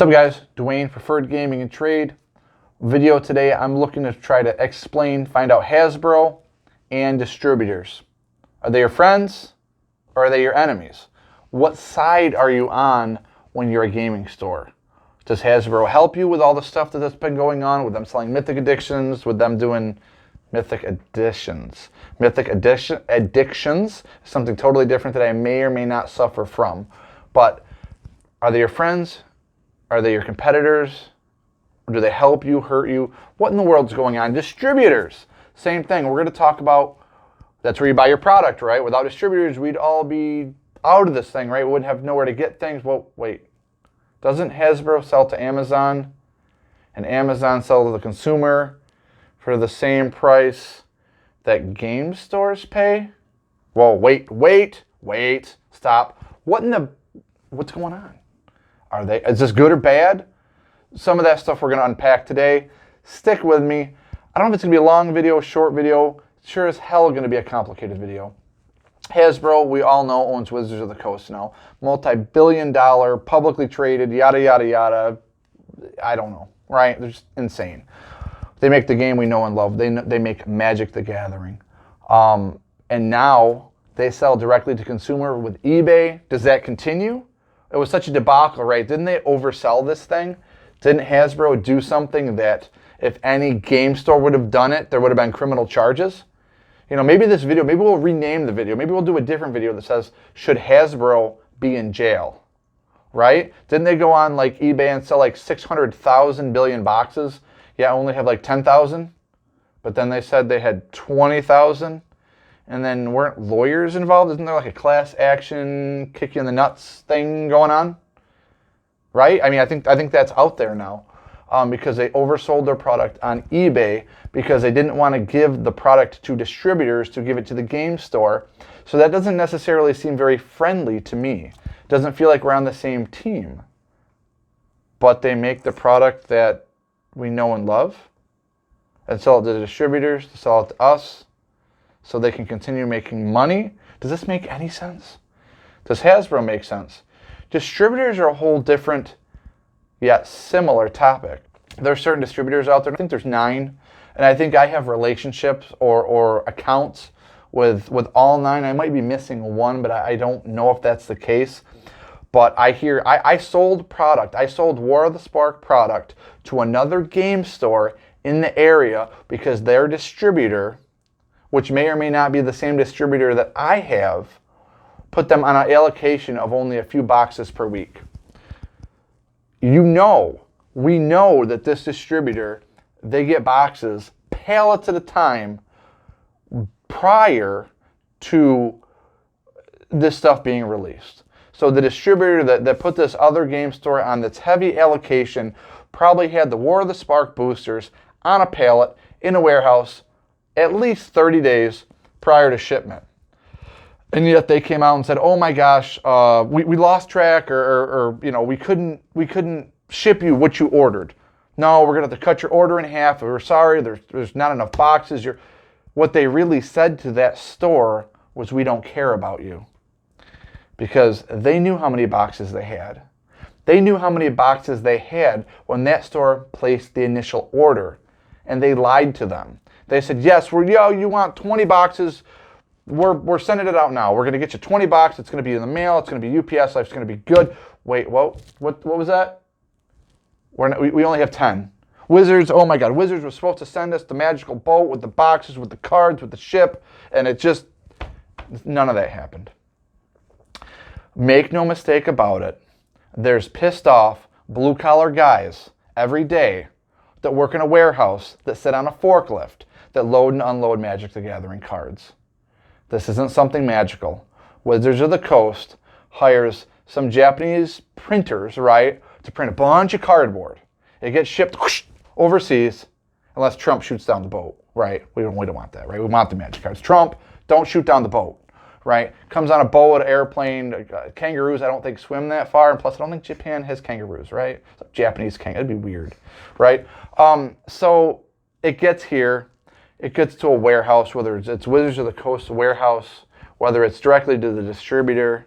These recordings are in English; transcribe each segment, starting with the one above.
What's up guys, Dwayne, Preferred Gaming and Trade. Video today, I'm looking to try to find out Hasbro and distributors. Are they your friends or are they your enemies? What side are you on when you're a gaming store? Does Hasbro help you with all the stuff that's been going on, with them selling Mythic Addictions, with them doing Mythic Additions? Addictions is something totally different that I may or may not suffer from. But are they your friends? Are they your competitors? Or do they help you, hurt you? What in the world's going on? Distributors, same thing. We're going to talk about, that's where you buy your product, right? Without distributors, we'd all be out of this thing, right? We wouldn't have nowhere to get things. Well, wait. Doesn't Hasbro sell to Amazon? And Amazon sell to the consumer for the same price that game stores pay? Well, wait, stop. What's going on? Is this good or bad? Some of that stuff we're going to unpack today. Stick with me. I don't know if it's going to be a long video, short video. Sure as hell going to be a complicated video. Hasbro, we all know, owns Wizards of the Coast now. Multi-billion-dollar, publicly traded, yada, yada, yada. I don't know, right? They're just insane. They make the game we know and love. They make Magic the Gathering. And now they sell directly to consumer with eBay. Does that continue? It was such a debacle, right? Didn't they oversell this thing? Didn't Hasbro do something that if any game store would have done it, there would have been criminal charges? You know, maybe this video, maybe we'll rename the video. Maybe we'll do a different video that says, should Hasbro be in jail? Right? Didn't they go on like eBay and sell like 600,000 billion boxes? Yeah, only have like 10,000. But then they said they had 20,000. And then weren't lawyers involved? Isn't there like a class action, kick you in the nuts thing going on? Right? I mean, I think that's out there now because they oversold their product on eBay because they didn't want to give the product to distributors to give it to the game store. So that doesn't necessarily seem very friendly to me. It doesn't feel like we're on the same team. But they make the product that we know and love and sell it to the distributors, to sell it to us, so they can continue making money. Does this make any sense? Does Hasbro make sense? Distributors are a whole different, yet similar topic. There are certain distributors out there, I think there's 9, and I think I have relationships or accounts with all 9. I might be missing one, but I don't know if that's the case. But I sold product. I sold War of the Spark product to another game store in the area because their distributor, which may or may not be the same distributor that I have, put them on an allocation of only a few boxes per week. We know that this distributor, they get boxes, pallets at a time, prior to this stuff being released. So the distributor that put this other game store on this heavy allocation probably had the War of the Spark boosters on a pallet in a warehouse at least 30 days prior to shipment. And yet they came out and said, oh my gosh, we lost track or you know, we couldn't ship you what you ordered. No, we're going to have to cut your order in half. We're sorry, there's not enough boxes. What they really said to that store was, we don't care about you. Because they knew how many boxes they had. They knew how many boxes they had when that store placed the initial order. And they lied to them. They said, yes, you want 20 boxes. We're sending it out now. We're going to get you 20 boxes. It's going to be in the mail. It's going to be UPS. Life's going to be good. Wait, whoa, what was that? We only have 10. Wizards, oh my God. Wizards was supposed to send us the magical boat with the boxes, with the cards, with the ship. And none of that happened. Make no mistake about it. There's pissed off blue-collar guys every day that work in a warehouse, that sit on a forklift, that load and unload Magic the Gathering cards. This isn't something magical. Wizards of the Coast hires some Japanese printers, right, to print a bunch of cardboard. It gets shipped overseas, unless Trump shoots down the boat, right? We don't want that, right? We want the Magic cards. Trump, don't shoot down the boat, right? Comes on a boat, airplane, kangaroos, I don't think swim that far, and plus I don't think Japan has kangaroos, right? So Japanese kangaroo, that'd be weird, right? So it gets here. It gets to a warehouse, whether it's Wizards of the Coast warehouse, whether it's directly to the distributor.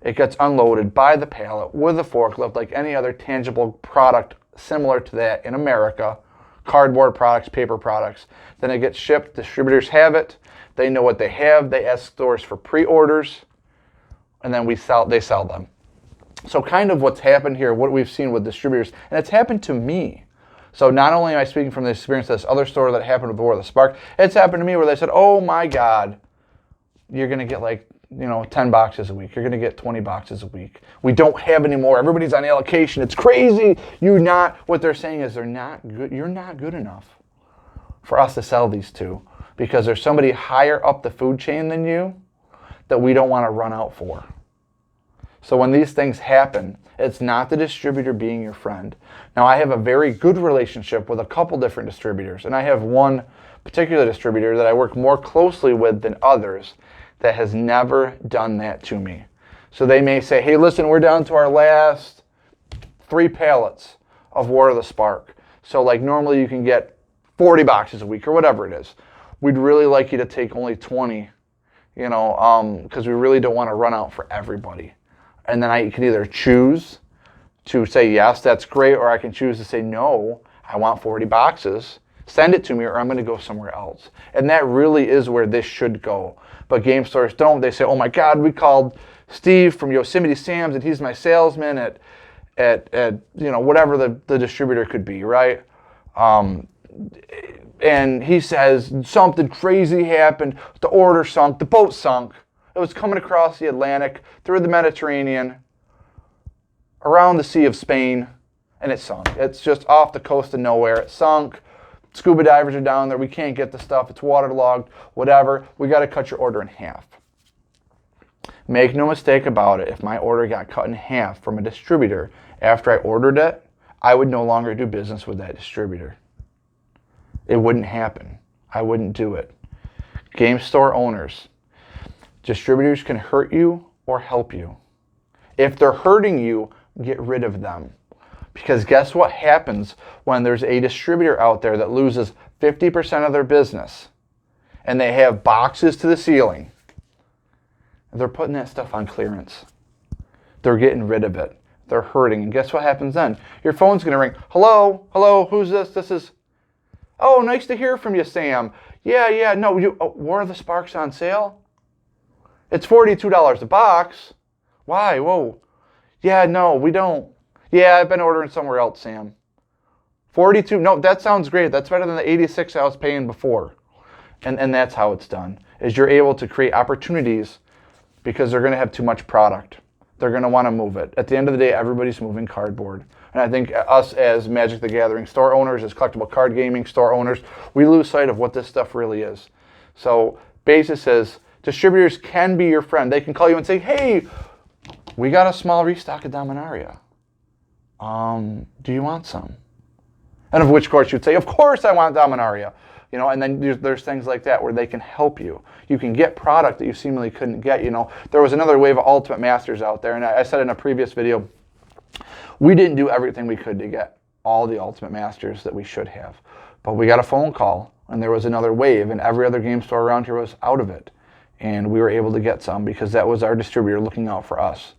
It gets unloaded by the pallet with a forklift like any other tangible product similar to that in America. Cardboard products, paper products. Then it gets shipped. Distributors have it. They know what they have. They ask stores for pre-orders. And then they sell them. So kind of what's happened here, what we've seen with distributors, and it's happened to me. So not only am I speaking from the experience of this other store that happened with War of the Spark, it's happened to me where they said, oh my God, you're going to get like, 10 boxes a week. You're going to get 20 boxes a week. We don't have any more. Everybody's on allocation. It's crazy. What they're saying is they're not good. You're not good enough for us to sell these to because there's somebody higher up the food chain than you that we don't want to run out for. So when these things happen, it's not the distributor being your friend. Now, I have a very good relationship with a couple different distributors, and I have one particular distributor that I work more closely with than others that has never done that to me. So they may say, hey, listen, we're down to our last 3 pallets of War of the Spark. So like normally you can get 40 boxes a week or whatever it is. We'd really like you to take only 20, because we really don't want to run out for everybody. And then I can either choose to say, yes, that's great, or I can choose to say, no, I want 40 boxes. Send it to me, or I'm going to go somewhere else. And that really is where this should go. But game stores don't. They say, oh my God, we called Steve from Yosemite Sam's, and he's my salesman at whatever the distributor could be, right? And he says something crazy happened. The order sunk. The boat sunk. It was coming across the Atlantic, through the Mediterranean, around the Sea of Spain, and it sunk. It's just off the coast of nowhere. It sunk. Scuba divers are down there. We can't get the stuff. It's waterlogged, whatever. We got to cut your order in half. Make no mistake about it. If my order got cut in half from a distributor after I ordered it, I would no longer do business with that distributor. It wouldn't happen. I wouldn't do it. Game store owners, distributors can hurt you or help you. If they're hurting you, get rid of them. Because guess what happens when there's a distributor out there that loses 50% of their business and they have boxes to the ceiling? They're putting that stuff on clearance. They're getting rid of it. They're hurting. And guess what happens then? Your phone's going to ring. Hello, who's this? This is, oh, nice to hear from you, Sam. Yeah, no, War of the Spark's on sale? It's $42 a box. Why? Whoa. Yeah, no, we don't. Yeah, I've been ordering somewhere else, Sam. 42, no, that sounds great. That's better than the 86 I was paying before. And that's how it's done, is you're able to create opportunities because they're going to have too much product. They're going to want to move it. At the end of the day, everybody's moving cardboard. And I think us as Magic the Gathering store owners, as collectible card gaming store owners, we lose sight of what this stuff really is. So basis says distributors can be your friend. They can call you and say, hey, we got a small restock of Dominaria. Do you want some? And of which course you'd say, of course I want Dominaria. And then there's things like that where they can help you. You can get product that you seemingly couldn't get. There was another wave of Ultimate Masters out there, and I said in a previous video, we didn't do everything we could to get all the Ultimate Masters that we should have. But we got a phone call, and there was another wave, and every other game store around here was out of it. And we were able to get some because that was our distributor looking out for us.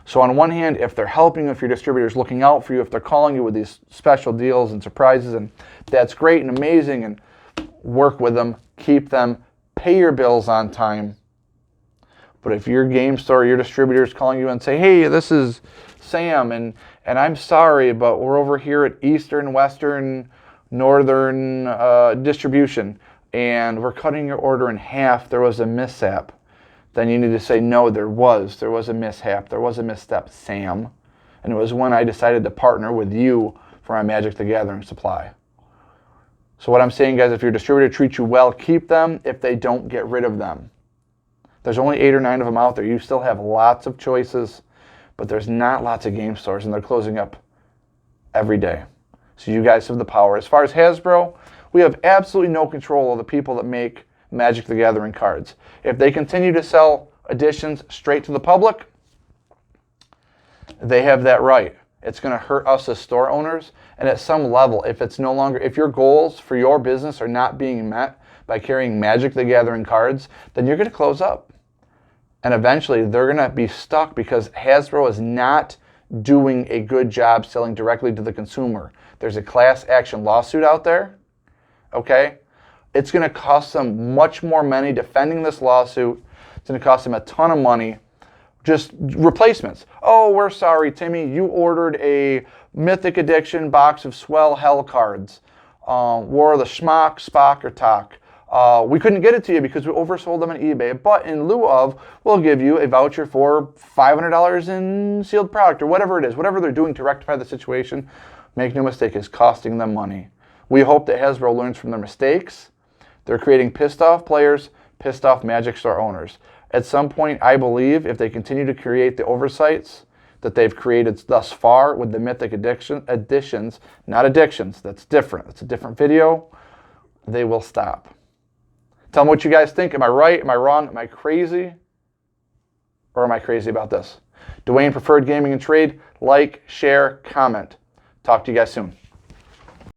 So on one hand, if they're helping you, if your distributor's looking out for you, if they're calling you with these special deals and surprises, and that's great and amazing, and work with them, keep them, pay your bills on time. But if your game store, your distributor is calling you and say, hey, this is Sam, and I'm sorry, but we're over here at Eastern, Western, Northern distribution, and we're cutting your order in half. There was a mishap. Then you need to say, no, there was a mishap. There was a misstep, Sam. And it was when I decided to partner with you for my Magic the Gathering supply. So what I'm saying, guys, if your distributor treats you well, keep them. If they don't, get rid of them. There's only 8 or 9 of them out there. You still have lots of choices, but there's not lots of game stores, and they're closing up every day. So you guys have the power. As far as Hasbro, we have absolutely no control of the people that make Magic the Gathering cards. If they continue to sell editions straight to the public, they have that right. It's going to hurt us as store owners, and at some level, if your goals for your business are not being met by carrying Magic the Gathering cards, then you're going to close up. And eventually they're going to be stuck because Hasbro is not doing a good job selling directly to the consumer. There's a class action lawsuit out there, okay? It's going to cost them much more money defending this lawsuit. It's going to cost them a ton of money. Just replacements. Oh, we're sorry, Timmy. You ordered a Mythic Addiction box of Swell Hell cards. War of the Schmock, Spock, or Talk. We couldn't get it to you because we oversold them on eBay, but in lieu of, we'll give you a voucher for $500 in sealed product or whatever it is. Whatever they're doing to rectify the situation, make no mistake, is costing them money. We hope that Hasbro learns from their mistakes. They're creating pissed off players, pissed off Magic Store owners. At some point, I believe, if they continue to create the oversights that they've created thus far with the Mythic editions, not addictions, that's different. That's a different video. They will stop. Tell me what you guys think. Am I right? Am I wrong? Am I crazy? Or am I crazy about this? Dwayne, Preferred Gaming and Trade. Like, share, comment. Talk to you guys soon.